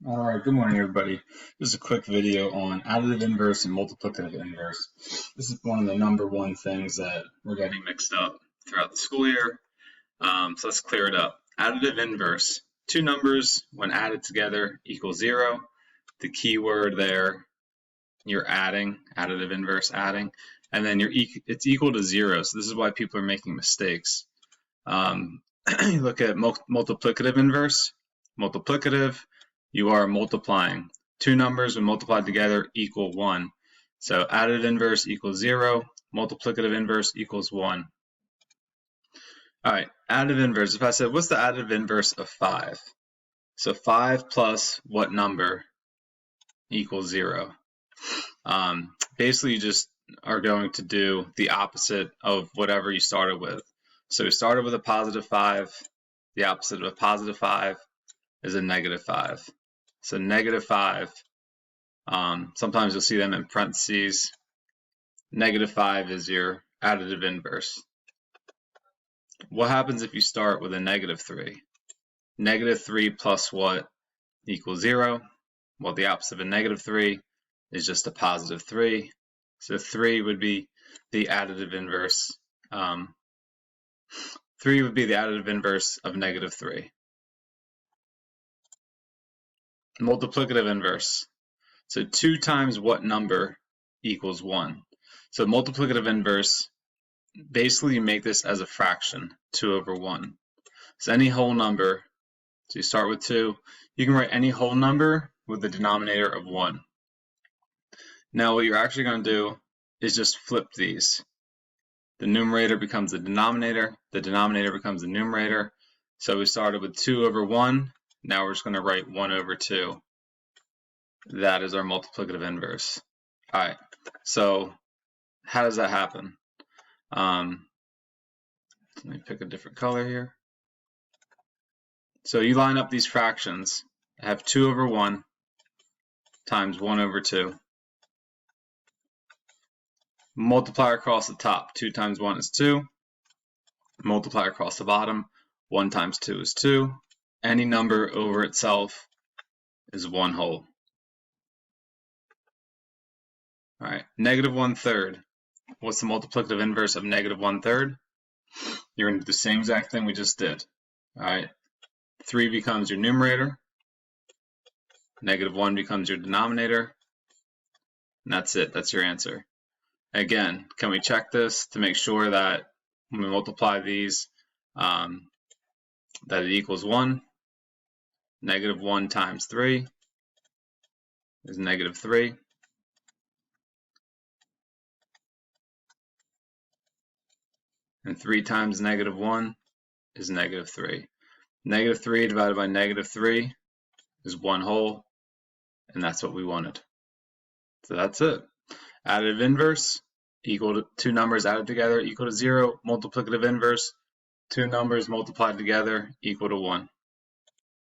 Alright, good morning everybody. This is a quick video on additive inverse and multiplicative inverse. This is one of the number one things that we're getting mixed up throughout the school year. So let's clear it up. Additive inverse. Two numbers when added together equal 0. The key word there, you're adding, additive inverse adding, and then it's equal to 0. So this is why people are making mistakes. You look at multiplicative inverse. Multiplicative, you are multiplying. Two numbers when multiplied together equal 1. So additive inverse equals 0, multiplicative inverse equals 1. Alright, additive inverse. If I said, what's the additive inverse of 5? So 5 plus what number equals 0? Basically, you just are going to do the opposite of whatever you started with. So we started with a positive 5. The opposite of a positive 5 is a negative 5. So negative 5, sometimes you'll see them in parentheses. Negative 5 is your additive inverse. What happens if you start with a negative 3? Negative 3 plus what equals 0? Well, the opposite of a negative 3 is just a positive 3. So 3 would be the additive inverse. 3 would be the additive inverse of negative 3. Multiplicative inverse. So 2 times what number equals 1? So multiplicative inverse, basically you make this as a fraction, 2 over 1. So any whole number, so you start with 2, you can write any whole number with the denominator of 1. Now what you're actually going to do is just flip these. The numerator becomes the denominator becomes the numerator. So we started with 2 over 1. Now we're just going to write 1 over 2. That is our multiplicative inverse. All right, so how does that happen? Let me pick a different color here. So you line up these fractions. I have 2 over 1 times 1 over 2. Multiply across the top. 2 times 1 is 2. Multiply across the bottom. 1 times 2 is 2. Any number over itself is 1 whole. All right, negative 1/3. What's the multiplicative inverse of negative 1/3? You're going to do the same exact thing we just did. All right, 3 becomes your numerator. Negative 1 becomes your denominator. And that's it. That's your answer. Again, can we check this to make sure that when we multiply these, that it equals 1? Negative 1 times 3 is negative 3. And 3 times negative 1 is negative 3. Negative 3 divided by negative 3 is 1 whole, and that's what we wanted. So that's it. Additive inverse equal to 2 numbers added together equal to 0. Multiplicative inverse, 2 numbers multiplied together equal to 1.